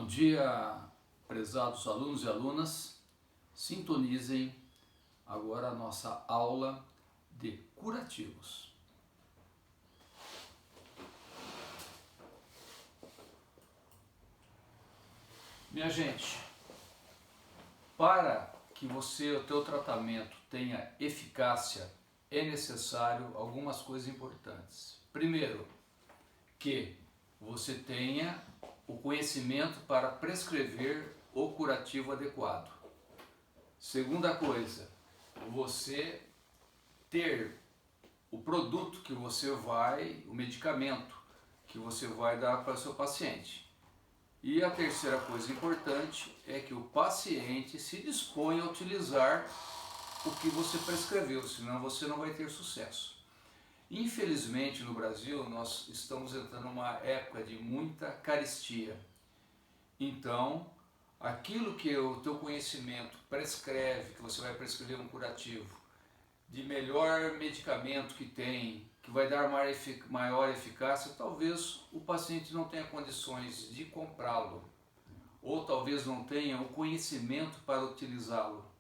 Bom dia, prezados alunos e alunas. Sintonizem agora a nossa aula de curativos. Minha gente, para que o teu tratamento tenha eficácia, é necessário algumas coisas importantes. Primeiro, que você tenha o conhecimento para prescrever o curativo adequado. Segunda coisa, você ter o produto que você vai, o medicamento que você vai dar para o seu paciente. E a terceira coisa importante é que o paciente se disponha a utilizar o que você prescreveu, senão você não vai ter sucesso. Infelizmente no Brasil nós estamos entrando numa época de muita carestia. Então, aquilo que o teu conhecimento prescreve, que você vai prescrever um curativo, de melhor medicamento que tem, que vai dar maior eficácia, talvez o paciente não tenha condições de comprá-lo, ou talvez não tenha o conhecimento para utilizá-lo.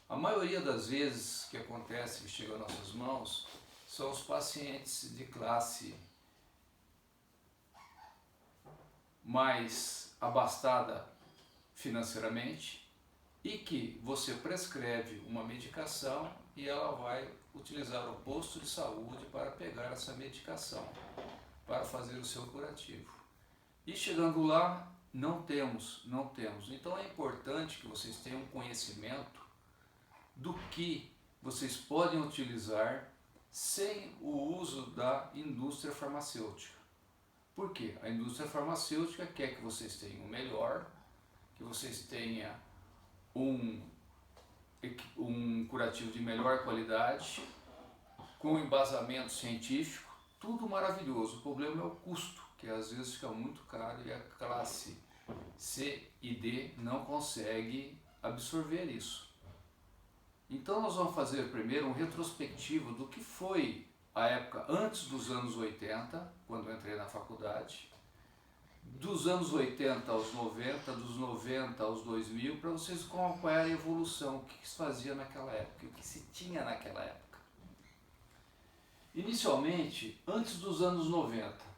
A maioria das vezes que acontece, que chega às nossas mãos, são os pacientes de classe mais abastada financeiramente e que você prescreve uma medicação e ela vai utilizar o posto de saúde para pegar essa medicação, para fazer o seu curativo. E chegando lá, não temos. Então é importante que vocês tenham conhecimento do que vocês podem utilizar sem o uso da indústria farmacêutica. Por quê? A indústria farmacêutica quer que vocês tenham o melhor, que vocês tenham um curativo de melhor qualidade, com embasamento científico, tudo maravilhoso. O problema é o custo, que às vezes fica muito caro e a classe C e D não consegue absorver isso. Então nós vamos fazer primeiro um retrospectivo do que foi a época antes dos anos 80, quando eu entrei na faculdade, dos anos 80 aos 90, dos 90 aos 2000, para vocês acompanharem a evolução, o que se fazia naquela época, o que se tinha naquela época. Inicialmente, antes dos anos 90,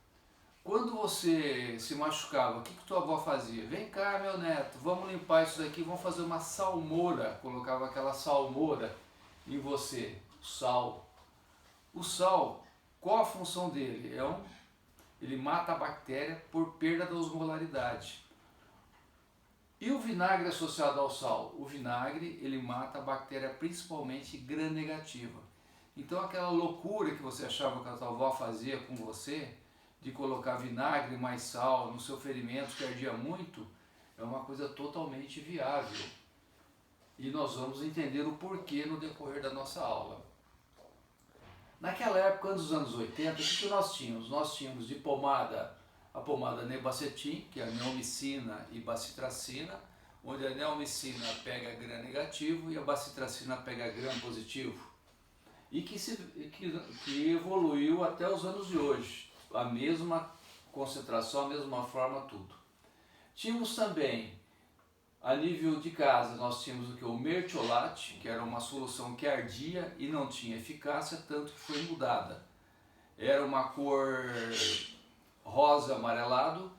quando você se machucava, o que tua avó fazia? Vem cá, meu neto, vamos limpar isso daqui, vamos fazer uma salmoura. Colocava aquela salmoura em você, o sal. O sal, qual a função dele? Ele mata a bactéria por perda da osmolaridade. E o vinagre associado ao sal? O vinagre, ele mata a bactéria principalmente gram-negativa. Então aquela loucura que você achava que a tua avó fazia com você, de colocar vinagre mais sal no seu ferimento que ardia muito, é uma coisa totalmente viável. E nós vamos entender o porquê no decorrer da nossa aula. Naquela época, antes dos anos 80, o que nós tínhamos? Nós tínhamos de pomada a pomada Neobacetin, que é a neomicina e bacitracina, onde a neomicina pega gram negativo e a bacitracina pega gram positivo. E que evoluiu até os anos de hoje. A mesma concentração, a mesma forma, tudo. Tínhamos também, a nível de casa, nós tínhamos o que? O mertiolate, que era uma solução que ardia e não tinha eficácia, tanto que foi mudada. Era uma cor rosa amarelado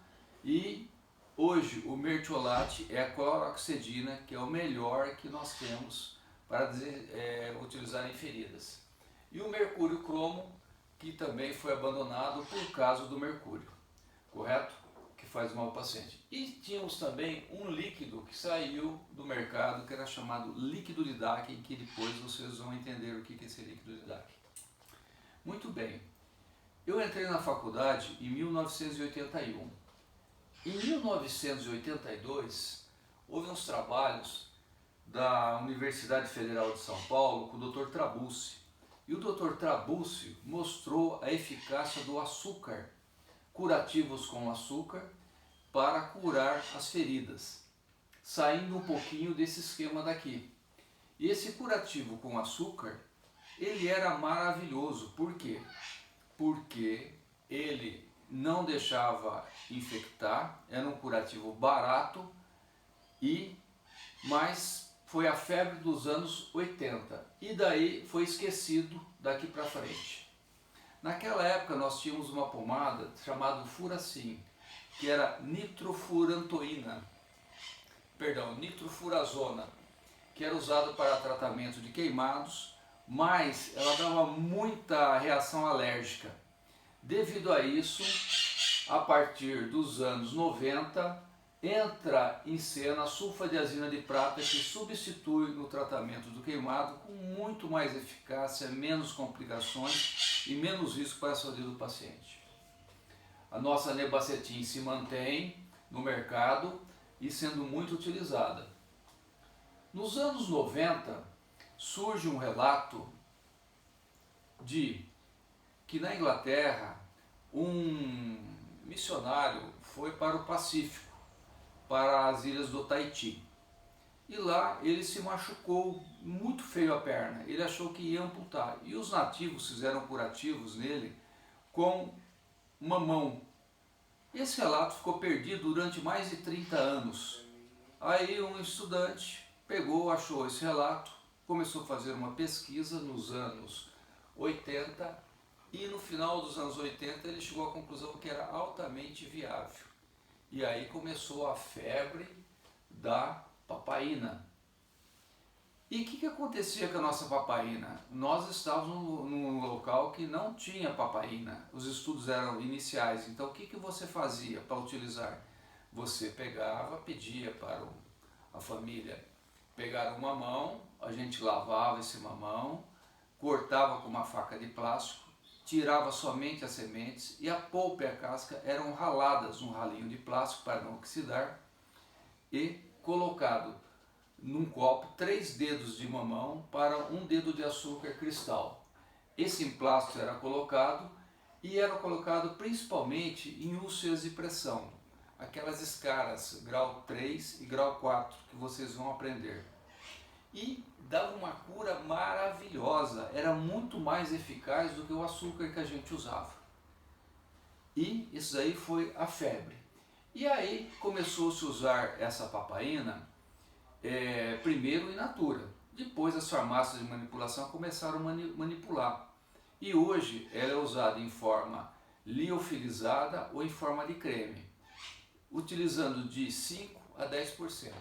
e hoje o mertiolate é a cloroxidina, que é o melhor que nós temos para utilizar em feridas. E o mercúrio cromo, que também foi abandonado por causa do mercúrio, correto? Que faz mal ao paciente. E tínhamos também um líquido que saiu do mercado, que era chamado líquido de Daken, que depois vocês vão entender o que é esse líquido de Daken. Muito bem, eu entrei na faculdade em 1981. Em 1982, houve uns trabalhos da Universidade Federal de São Paulo com o Dr. Trabuzzi. E o Dr. Trabuzzi mostrou a eficácia do açúcar, curativos com açúcar, para curar as feridas, saindo um pouquinho desse esquema daqui. E esse curativo com açúcar, ele era maravilhoso. Por quê? Porque ele não deixava infectar, era um curativo barato, mas foi a febre dos anos 80 e daí foi esquecido daqui para frente. Naquela época nós tínhamos uma pomada chamada Furacin, que era nitrofurazona, que era usada para tratamento de queimados, mas ela dava muita reação alérgica. Devido a isso, a partir dos anos 90, entra em cena a sulfadiazina de prata, que substitui no tratamento do queimado com muito mais eficácia, menos complicações e menos risco para a saúde do paciente. A nossa Nebacetin se mantém no mercado e sendo muito utilizada. Nos anos 90, surge um relato de que na Inglaterra um missionário foi para o Pacífico, para as ilhas do Tahiti. E lá ele se machucou muito feio a perna, ele achou que ia amputar. E os nativos fizeram curativos nele com mamão. Esse relato ficou perdido durante mais de 30 anos. Aí um estudante pegou, achou esse relato, começou a fazer uma pesquisa nos anos 80 e no final dos anos 80 ele chegou à conclusão que era altamente viável. E aí começou a febre da papaína. E o que acontecia com a nossa papaína? Nós estávamos num local que não tinha papaína, os estudos eram iniciais, então o que você fazia para utilizar? Você pegava, pedia para a família pegar um mamão, a gente lavava esse mamão, cortava com uma faca de plástico, tirava somente as sementes e a polpa e a casca eram raladas num ralinho de plástico para não oxidar e colocado num copo 3 dedos de mamão para 1 dedo de açúcar cristal. Esse emplasto era colocado e era colocado principalmente em úlceras de pressão, aquelas escaras grau 3 e grau 4 que vocês vão aprender. E dava uma cura maravilhosa, era muito mais eficaz do que o açúcar que a gente usava. E isso aí foi a febre. E aí começou-se a usar essa papaína primeiro in natura, depois as farmácias de manipulação começaram a manipular. E hoje ela é usada em forma liofilizada ou em forma de creme, utilizando de 5 a 10%.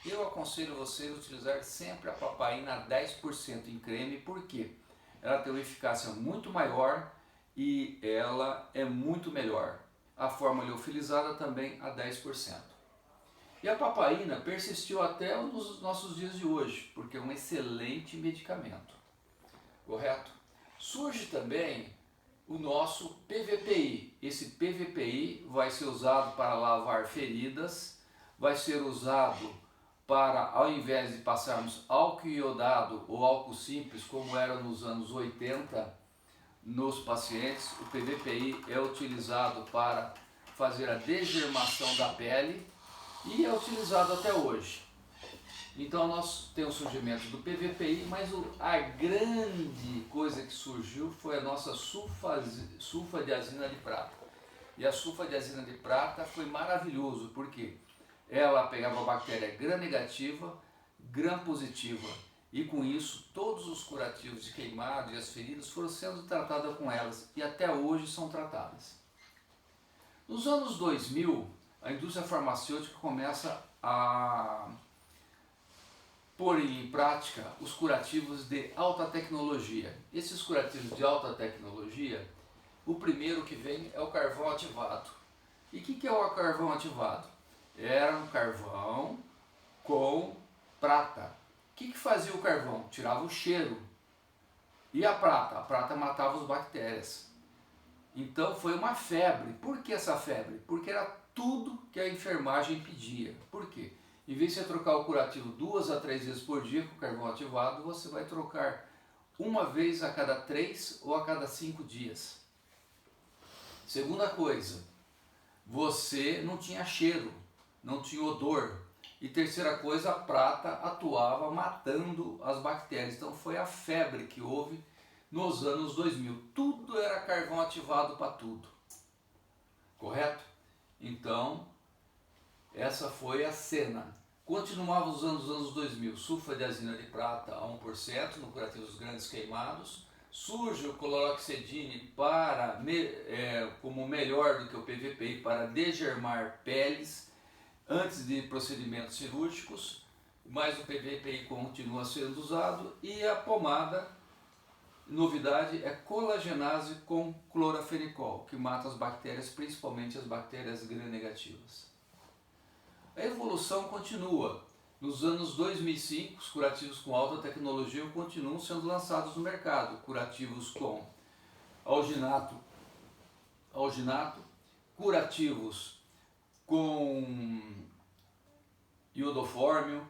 Eu aconselho vocês a utilizar sempre a papaína a 10% em creme, porque ela tem uma eficácia muito maior e ela é muito melhor. A forma liofilizada também a 10%. E a papaína persistiu até os nossos dias de hoje, porque é um excelente medicamento. Correto? Surge também o nosso PVPI. Esse PVPI vai ser usado para lavar feridas, vai ser usado para, ao invés de passarmos álcool iodado ou álcool simples, como era nos anos 80, nos pacientes, o PVPI é utilizado para fazer a degermação da pele e é utilizado até hoje. Então nós temos o surgimento do PVPI, mas a grande coisa que surgiu foi a nossa sulfadiazina de prata. E a sulfadiazina de prata foi maravilhoso, porque ela pegava a bactéria gram-negativa, gram-positiva, e com isso todos os curativos de queimado e as feridas foram sendo tratadas com elas, e até hoje são tratadas. Nos anos 2000, a indústria farmacêutica começa a pôr em prática os curativos de alta tecnologia. Esses curativos de alta tecnologia, o primeiro que vem é o carvão ativado. E o que é o carvão ativado? Era um carvão com prata. O que fazia o carvão? Tirava o cheiro. E a prata? A prata matava as bactérias. Então foi uma febre. Por que essa febre? Porque era tudo que a enfermagem pedia. Por quê? Em vez de você trocar o curativo 2 a 3 vezes por dia com o carvão ativado, você vai trocar uma vez a cada 3 ou a cada 5 dias. Segunda coisa, você não tinha cheiro, não tinha odor. E terceira coisa, a prata atuava matando as bactérias. Então foi a febre que houve nos anos 2000. Tudo era carvão ativado para tudo. correto? Então, essa foi a cena. Continuava usando os anos 2000, sulfadiazina de prata a 1% no curativo dos grandes queimados. Surge o cloroxidine como melhor do que o PVP para degermar peles antes de procedimentos cirúrgicos, mas o PVPI continua sendo usado. E a pomada, novidade, é colagenase com clorafenicol, que mata as bactérias, principalmente as bactérias gram-negativas. A evolução continua. Nos anos 2005, os curativos com alta tecnologia continuam sendo lançados no mercado. Curativos com alginato, curativos com iodofórmio,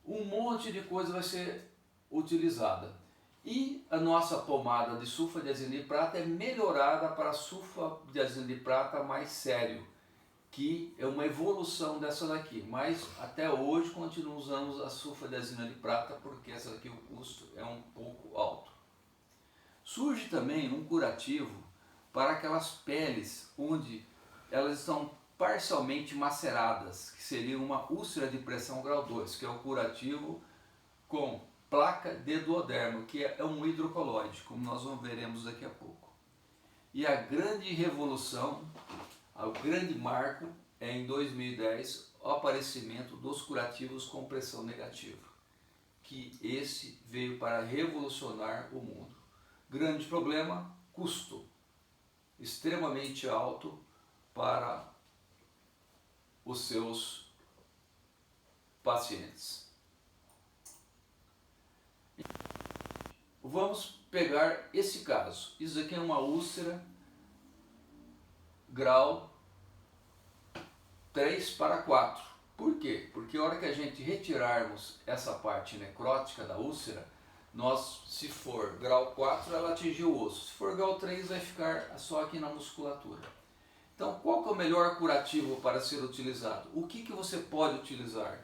um monte de coisa vai ser utilizada. E a nossa pomada de sulfadiazina de prata é melhorada para sulfadiazina de prata mais sério, que é uma evolução dessa daqui, mas até hoje continuamos usando a sulfadiazina de prata porque essa daqui o custo é um pouco alto. Surge também um curativo para aquelas peles onde elas estão parcialmente maceradas, que seria uma úlcera de pressão grau 2, que é o curativo com placa de duodermo, que é um hidrocolóide, como nós veremos daqui a pouco. E a grande revolução, o grande marco é em 2010 o aparecimento dos curativos com pressão negativa, que esse veio para revolucionar o mundo. Grande problema, custo extremamente alto para os seus pacientes. Vamos pegar esse caso. Isso aqui é uma úlcera grau 3 para 4. Por quê? Porque a hora que a gente retirarmos essa parte necrótica da úlcera, se for grau 4, ela atingiu o osso. Se for grau 3, vai ficar só aqui na musculatura. Então, qual que é o melhor curativo para ser utilizado? O que você pode utilizar?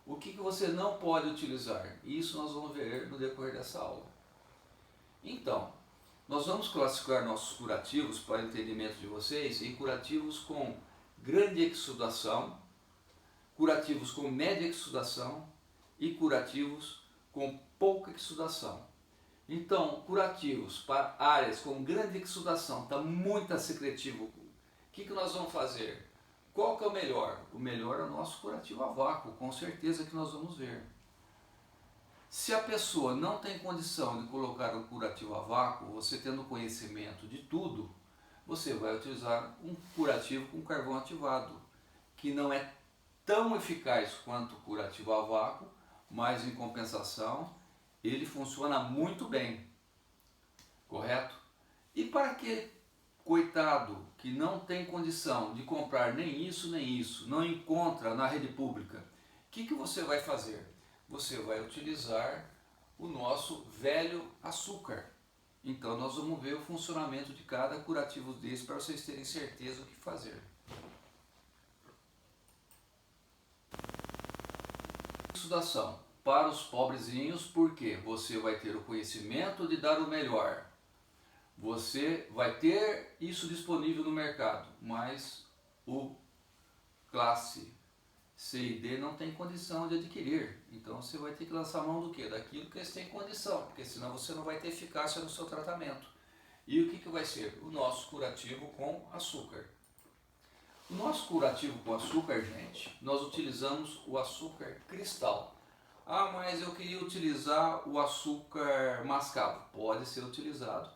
O que você não pode utilizar? Isso nós vamos ver no decorrer dessa aula. Então, nós vamos classificar nossos curativos, para o entendimento de vocês, em curativos com grande exudação, curativos com média exudação e curativos com pouca exudação. Então, curativos para áreas com grande exudação, está muito secretivo. O que nós vamos fazer? Qual que é o melhor? O melhor é o nosso curativo a vácuo, com certeza que nós vamos ver. Se a pessoa não tem condição de colocar um curativo a vácuo, você tendo conhecimento de tudo, você vai utilizar um curativo com carvão ativado, que não é tão eficaz quanto o curativo a vácuo, mas em compensação ele funciona muito bem, correto? E para aquele coitado que não tem condição de comprar nem isso, não encontra na rede pública, o que você vai fazer? Você vai utilizar o nosso velho açúcar. Então nós vamos ver o funcionamento de cada curativo desse para vocês terem certeza do que fazer. Estudação para os pobrezinhos, porque você vai ter o conhecimento de dar o melhor. Você vai ter isso disponível no mercado, mas o classe C e D não tem condição de adquirir. Então você vai ter que lançar mão do quê? Daquilo que eles têm condição, porque senão você não vai ter eficácia no seu tratamento. E o que vai ser? O nosso curativo com açúcar. O nosso curativo com açúcar, gente, nós utilizamos o açúcar cristal. Ah, mas eu queria utilizar o açúcar mascavo. Pode ser utilizado.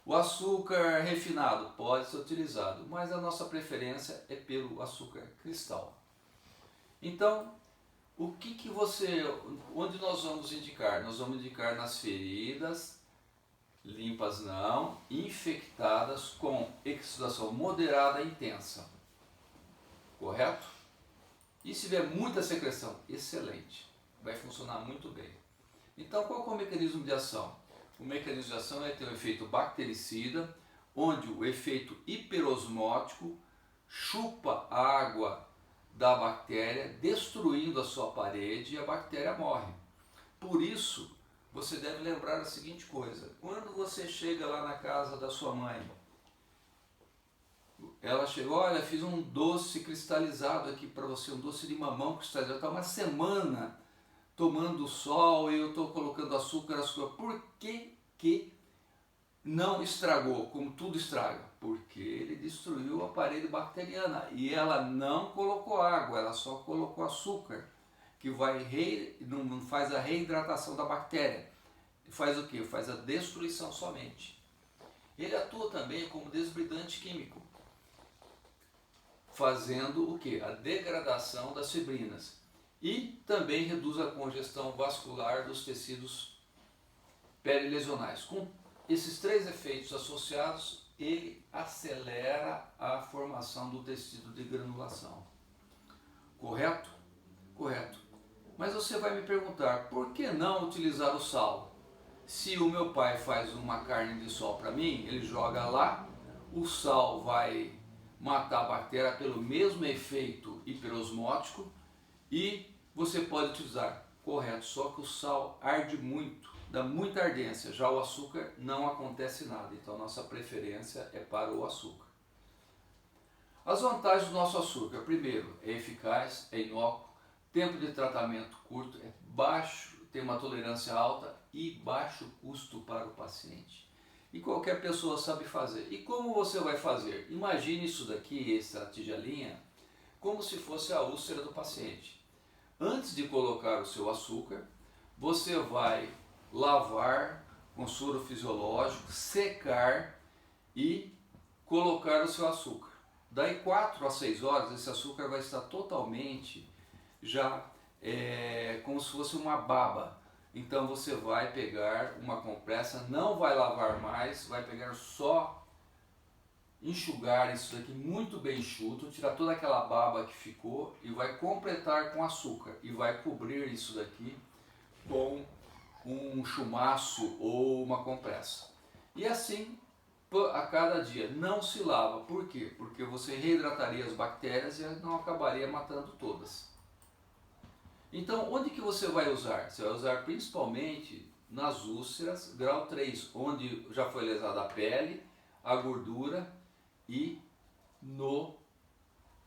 O açúcar refinado pode ser utilizado, mas a nossa preferência é pelo açúcar cristal. Então, onde nós vamos indicar? Nós vamos indicar nas feridas, limpas não, infectadas com exudação moderada e intensa. Correto? E se tiver muita secreção, excelente, vai funcionar muito bem. Então, qual é o mecanismo de ação? O mecanismo de ação é ter um efeito bactericida, onde o efeito hiperosmótico chupa a água da bactéria, destruindo a sua parede, e a bactéria morre. Por isso, você deve lembrar a seguinte coisa: quando você chega lá na casa da sua mãe, Ela chegou, olha, fiz um doce cristalizado aqui para você, um doce de mamão cristalizado. Está uma semana tomando sol e eu estou colocando açúcar. Por que não estragou, como tudo estraga? Porque ele destruiu a parede bacteriana e ela não colocou água, ela só colocou açúcar, que não faz a reidratação da bactéria. Faz o que? Faz a destruição somente. Ele atua também como desbridante químico, fazendo o que? A degradação das fibrinas. E também reduz a congestão vascular dos tecidos perilesionais. Com esses três efeitos associados, ele acelera a formação do tecido de granulação. Correto? Correto. Mas você vai me perguntar, por que não utilizar o sal? Se o meu pai faz uma carne de sol para mim, ele joga lá, o sal vai matar a bactéria pelo mesmo efeito hiperosmótico e você pode utilizar. Correto, só que o sal arde muito, dá muita ardência, já o açúcar não acontece nada, então nossa preferência é para o açúcar. As vantagens do nosso açúcar: primeiro, é eficaz, é inócuo, tempo de tratamento curto, é baixo, tem uma tolerância alta e baixo custo para o paciente. E qualquer pessoa sabe fazer. E como você vai fazer? Imagine isso daqui, essa tigelinha, como se fosse a úlcera do paciente. Antes de colocar o seu açúcar, você vai lavar com soro fisiológico, secar e colocar o seu açúcar. Daí 4 a 6 horas esse açúcar vai estar totalmente já como se fosse uma baba. Então você vai pegar uma compressa, não vai lavar mais, vai pegar só, enxugar isso daqui muito bem enxuto, tirar toda aquela baba que ficou e vai completar com açúcar e vai cobrir isso daqui com um chumaço ou uma compressa. E assim a cada dia, não se lava. Por quê? Porque você reidrataria as bactérias e não acabaria matando todas. Então, onde que você vai usar? Você vai usar principalmente nas úlceras, grau 3, onde já foi lesada a pele, a gordura e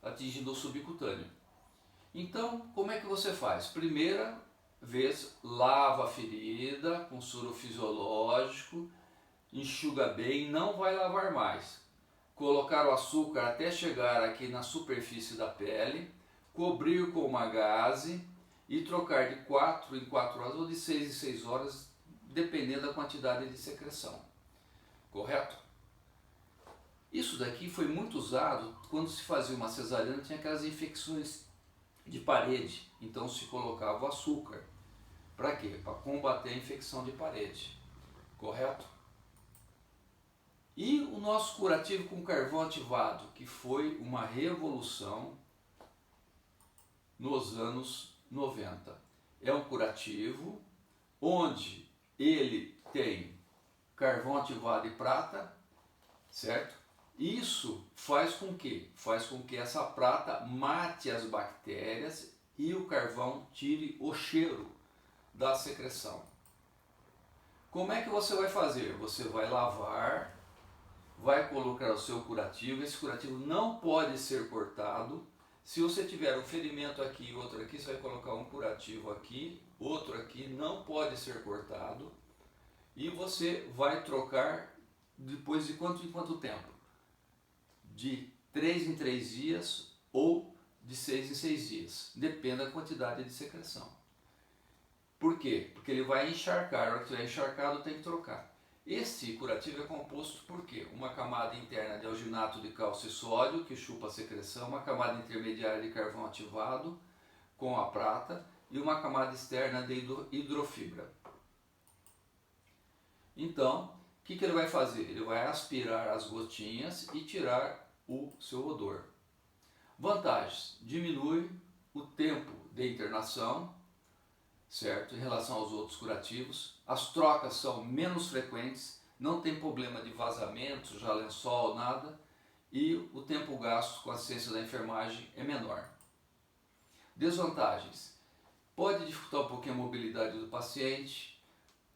atingindo o subcutâneo. Então, como é que você faz? Primeira vez, lava a ferida com soro fisiológico, enxuga bem, não vai lavar mais. Colocar o açúcar até chegar aqui na superfície da pele, cobrir com uma gaze e trocar de 4 em 4 horas ou de 6 em 6 horas, dependendo da quantidade de secreção. Correto? Isso daqui foi muito usado quando se fazia uma cesariana, tinha aquelas infecções de parede, então se colocava o açúcar. Para quê? Para combater a infecção de parede. Correto? E o nosso curativo com carvão ativado, que foi uma revolução nos anos 90. É um curativo onde ele tem carvão ativado e prata, certo? Isso faz com que? Faz com que essa prata mate as bactérias e o carvão tire o cheiro da secreção. Como é que você vai fazer? Você vai lavar, vai colocar o seu curativo. Esse curativo não pode ser cortado. Se você tiver um ferimento aqui e outro aqui, você vai colocar um curativo aqui, outro aqui, não pode ser cortado. E você vai trocar depois de quanto em quanto tempo? De 3 em 3 dias ou de 6 em 6 dias. Depende da quantidade de secreção. Por quê? Porque ele vai encharcar. A hora que estiver encharcado tem que trocar. Este curativo é composto por quê? Uma camada interna de alginato de cálcio e sódio, que chupa a secreção, uma camada intermediária de carvão ativado com a prata e uma camada externa de hidrofibra. Então, o que ele vai fazer? Ele vai aspirar as gotinhas e tirar o seu odor. Vantagens: diminui o tempo de internação, certo? Em relação aos outros curativos, as trocas são menos frequentes, não tem problema de vazamento, já lençol, nada, e o tempo gasto com a assistência da enfermagem é menor. Desvantagens: pode dificultar um pouquinho a mobilidade do paciente,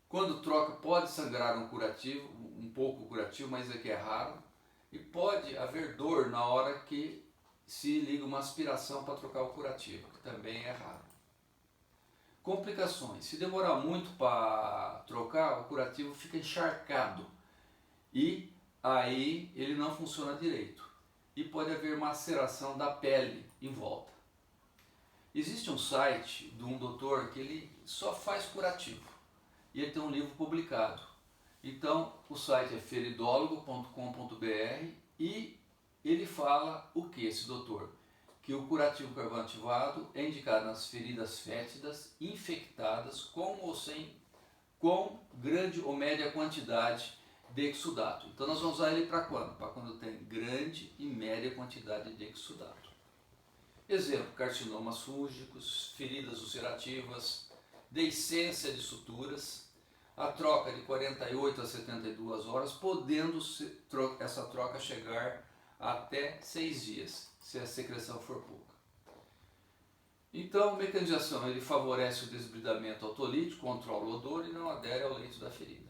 quando troca pode sangrar um curativo, um pouco curativo, mas aqui é raro, E pode haver dor na hora que se liga uma aspiração para trocar o curativo, que também é raro. Complicações. Se demorar muito para trocar, o curativo fica encharcado e aí ele não funciona direito. E pode haver maceração da pele em volta. Existe um site de um doutor que ele só faz curativo e ele tem um livro publicado. Então o site é feridólogo.com.br e ele fala o que esse doutor? Que o curativo carvão ativado é indicado nas feridas fétidas, infectadas, com ou sem, com grande ou média quantidade de exudato. Então nós vamos usar ele para quando? Para quando tem grande e média quantidade de exudato. Exemplo, carcinomas fúngicos, feridas ulcerativas, deiscência de suturas, a troca de 48 a 72 horas, podendo essa troca chegar até 6 dias, se a secreção for pouca. Então, mecanização, ele favorece o desbridamento autolítico, controla o odor e não adere ao leito da ferida.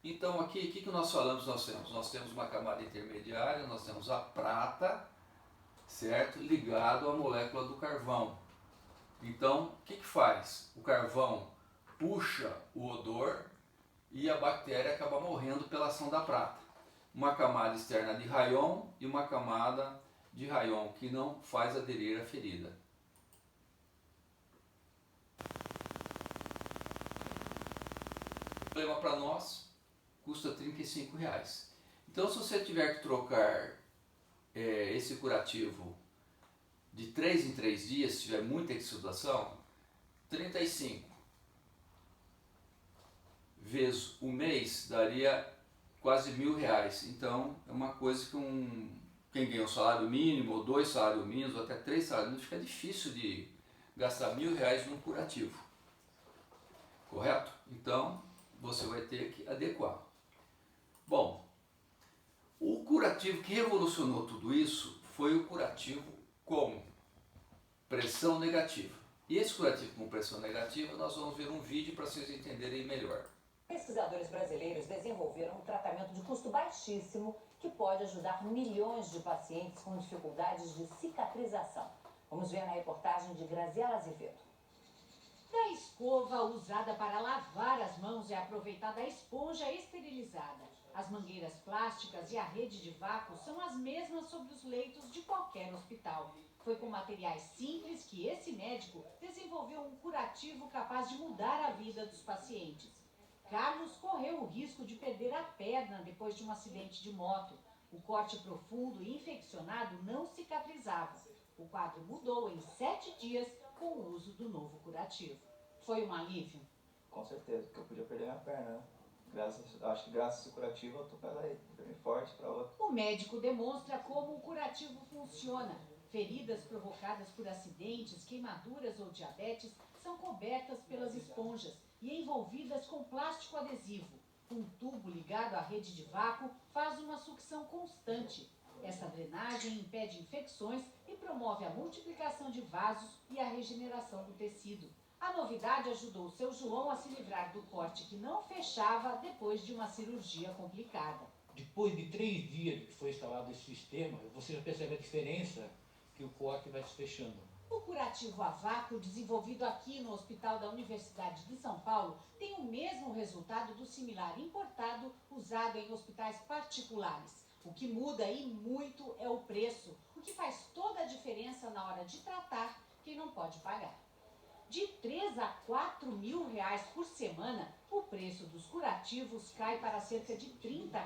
Então aqui, o que nós falamos? Nós temos uma camada intermediária, nós temos a prata, certo? Ligado à molécula do carvão. Então, o que faz? O carvão puxa o odor e a bactéria acaba morrendo pela ação da prata. Uma camada externa de rayon e uma camada de rayon que não faz aderir a ferida. O problema para nós custa R$35. Então, se você tiver que trocar esse curativo de 3 em 3 dias, se tiver muita exudação, 35 vezes o mês daria quase R$1.000. Então é uma coisa que quem ganha um salário mínimo, ou 2 salários mínimos, ou até 3 salários mínimos, fica difícil de gastar R$1.000 num curativo. Correto? Então você vai ter que adequar. Bom, o curativo que revolucionou tudo isso foi o curativo com pressão negativa. E esse curativo com pressão negativa, nós vamos ver um vídeo para vocês entenderem melhor. Pesquisadores brasileiros desenvolveram um tratamento de custo baixíssimo que pode ajudar milhões de pacientes com dificuldades de cicatrização. Vamos ver na reportagem de Graziela Azevedo. Da escova usada para lavar as mãos é aproveitada a esponja esterilizada. As mangueiras plásticas e a rede de vácuo são as mesmas sobre os leitos de qualquer hospital. Foi com materiais simples que esse médico desenvolveu um curativo capaz de mudar a vida dos pacientes. Carlos correu o risco de perder a perna depois de um acidente de moto. O corte profundo e infeccionado não cicatrizava. O quadro mudou em 7 dias com o uso do novo curativo. Foi um alívio? Com certeza, porque eu podia perder minha perna, né? Acho que graças ao curativo eu tô com ela aí, bem forte para outra. O médico demonstra como o curativo funciona. Feridas provocadas por acidentes, queimaduras ou diabetes são cobertas pelas esponjas e envolvidas com plástico adesivo. Um tubo ligado à rede de vácuo faz uma sucção constante. Essa drenagem impede infecções e promove a multiplicação de vasos e a regeneração do tecido. A novidade ajudou o seu João a se livrar do corte que não fechava depois de uma cirurgia complicada. Depois de 3 dias que foi instalado esse sistema, você já percebe a diferença que o corte vai se fechando. O curativo a vácuo, desenvolvido aqui no Hospital da Universidade de São Paulo, tem o mesmo resultado do similar importado usado em hospitais particulares. O que muda e muito é o preço, o que faz toda a diferença na hora de tratar quem não pode pagar. De 3 a 4 mil reais por semana, o preço dos curativos cai para cerca de R$30.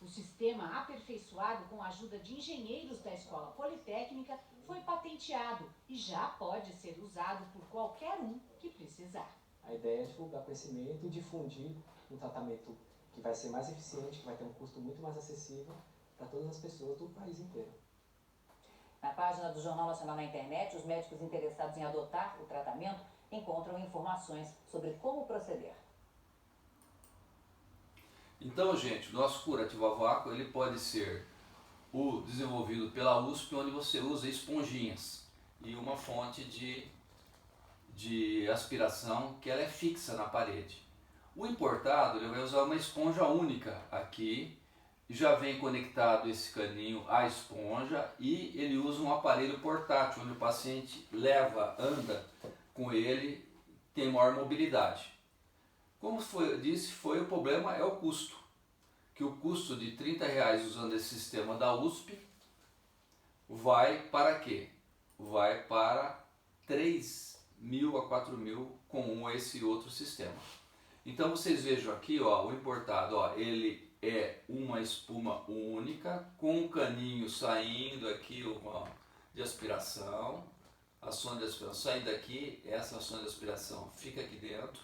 O sistema, aperfeiçoado com a ajuda de engenheiros da Escola Politécnica, foi patenteado e já pode ser usado por qualquer um que precisar. A ideia é divulgar conhecimento e difundir um tratamento que vai ser mais eficiente, que vai ter um custo muito mais acessível para todas as pessoas do país inteiro. Na página do Jornal Nacional na internet, os médicos interessados em adotar o tratamento encontram informações sobre como proceder. Então, gente, o nosso curativo a vácuo ele pode ser o desenvolvido pela USP, onde você usa esponjinhas e uma fonte de aspiração que ela é fixa na parede. O importado ele vai usar uma esponja única aqui, já vem conectado esse caninho à esponja e ele usa um aparelho portátil, onde o paciente leva, anda com ele, tem maior mobilidade. Como eu disse, o problema é o custo, que o custo de R$30 usando esse sistema da USP vai para quê? Vai para 3.000 a 4.000 com esse outro sistema. Então vocês vejam aqui, ó, o importado, ó, ele é uma espuma única, com um caninho saindo aqui, ó, de aspiração, a sonda de aspiração saindo daqui, essa sonda de aspiração fica aqui dentro,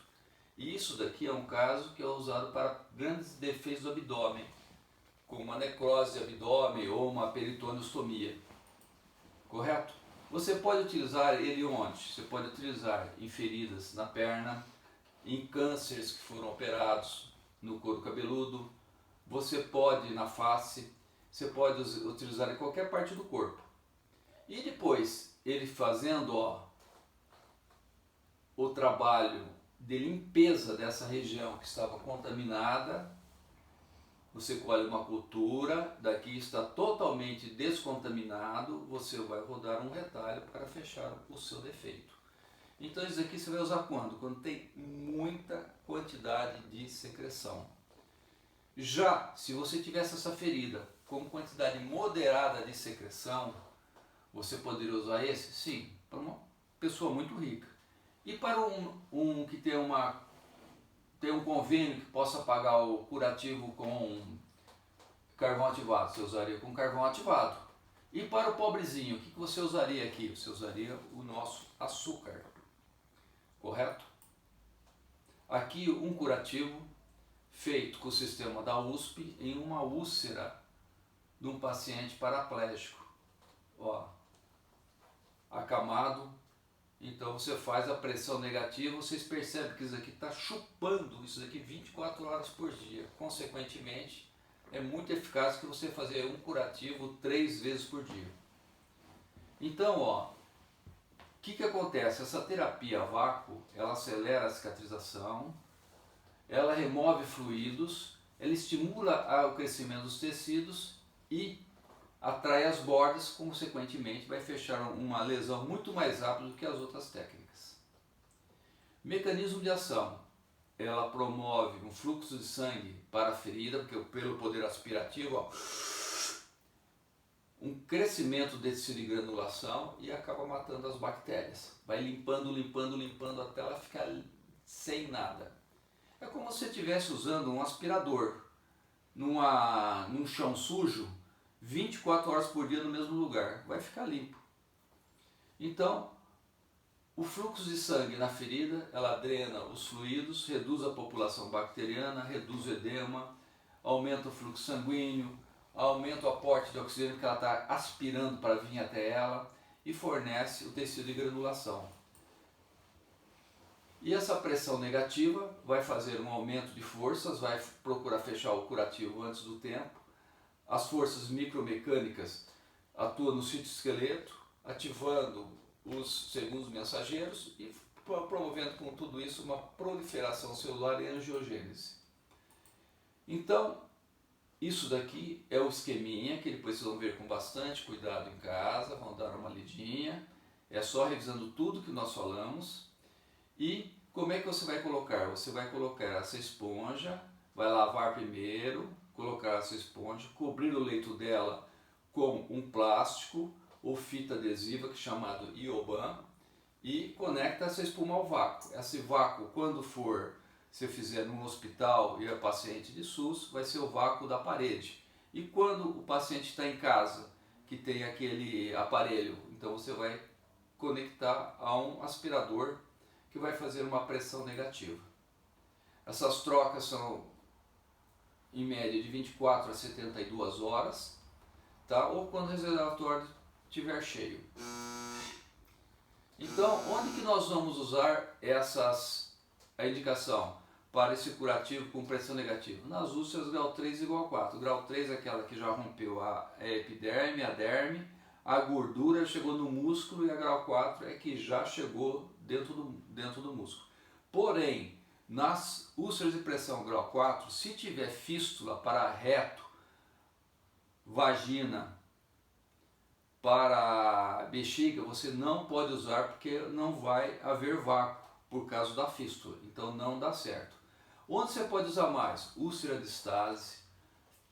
e isso daqui é um caso que é usado para grandes defeitos do abdômen, como uma necrose de abdômen ou uma peritoneostomia, correto? Você pode utilizar ele onde? Você pode utilizar em feridas na perna, em cânceres que foram operados no couro cabeludo, você pode na face, você pode utilizar em qualquer parte do corpo. E depois, ele fazendo, ó, o trabalho de limpeza dessa região que estava contaminada, você colhe uma cultura, daqui está totalmente descontaminado, você vai rodar um retalho para fechar o seu defeito. Então isso aqui você vai usar quando? Quando tem muita quantidade de secreção. Já se você tivesse essa ferida com quantidade moderada de secreção, você poderia usar esse? Sim, para uma pessoa muito rica. E para um que tem um convênio que possa pagar o curativo com carvão ativado, você usaria com carvão ativado. E para o pobrezinho, o que você usaria aqui? Você usaria o nosso açúcar, correto? Aqui um curativo feito com o sistema da USP em uma úlcera de um paciente paraplégico, ó, acamado. Então você faz a pressão negativa, vocês percebem que isso aqui está chupando isso daqui 24 horas por dia. Consequentemente, é muito eficaz que você fazer um curativo 3 vezes por dia. Então, ó, o que acontece? Essa terapia a vácuo, ela acelera a cicatrização, ela remove fluidos, ela estimula o crescimento dos tecidos e atrai as bordas, consequentemente vai fechar uma lesão muito mais rápido do que as outras técnicas. Mecanismo de ação. Ela promove um fluxo de sangue para a ferida, porque pelo poder aspirativo, ó, um crescimento de tecido de granulação e acaba matando as bactérias. Vai limpando, limpando, limpando até ela ficar sem nada. É como se você estivesse usando um aspirador num chão sujo 24 horas por dia no mesmo lugar, vai ficar limpo. Então, o fluxo de sangue na ferida, ela drena os fluidos, reduz a população bacteriana, reduz o edema, aumenta o fluxo sanguíneo, aumenta o aporte de oxigênio que ela está aspirando para vir até ela e fornece o tecido de granulação. E essa pressão negativa vai fazer um aumento de forças, vai procurar fechar o curativo antes do tempo. As forças micromecânicas atuam no citoesqueleto, ativando os segundos mensageiros e promovendo com tudo isso uma proliferação celular e angiogênese. Então, isso daqui é o esqueminha que depois vocês vão ver com bastante cuidado em casa, vão dar uma lidinha, é só revisando tudo que nós falamos. E como é que você vai colocar? Você vai colocar essa esponja, vai lavar primeiro, colocar essa esponja, cobrir o leito dela com um plástico ou fita adesiva que é chamado Ioban e conecta essa espuma ao vácuo. Esse vácuo, quando for, se fizer num hospital e é paciente de SUS, vai ser o vácuo da parede. E quando o paciente está em casa, que tem aquele aparelho, então você vai conectar a um aspirador que vai fazer uma pressão negativa. Essas trocas são em média de 24 a 72 horas, tá? Ou quando o reservatório estiver cheio. Então, onde que nós vamos usar a indicação para esse curativo com pressão negativa? Nas úlceras grau 3 igual a 4. Grau 3 é aquela que já rompeu a epiderme, a derme, a gordura chegou no músculo e a grau 4 é que já chegou dentro do músculo. Porém, nas úlceras de pressão grau 4, se tiver fístula para reto vagina para bexiga, você não pode usar porque não vai haver vácuo por causa da fístula, então não dá certo. Onde você pode usar mais? Úlcera de Stase,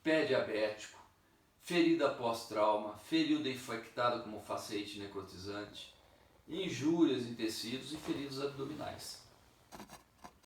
pé diabético, ferida pós-trauma, ferida infectada como facete necrotizante, injúrias em tecidos e feridas abdominais.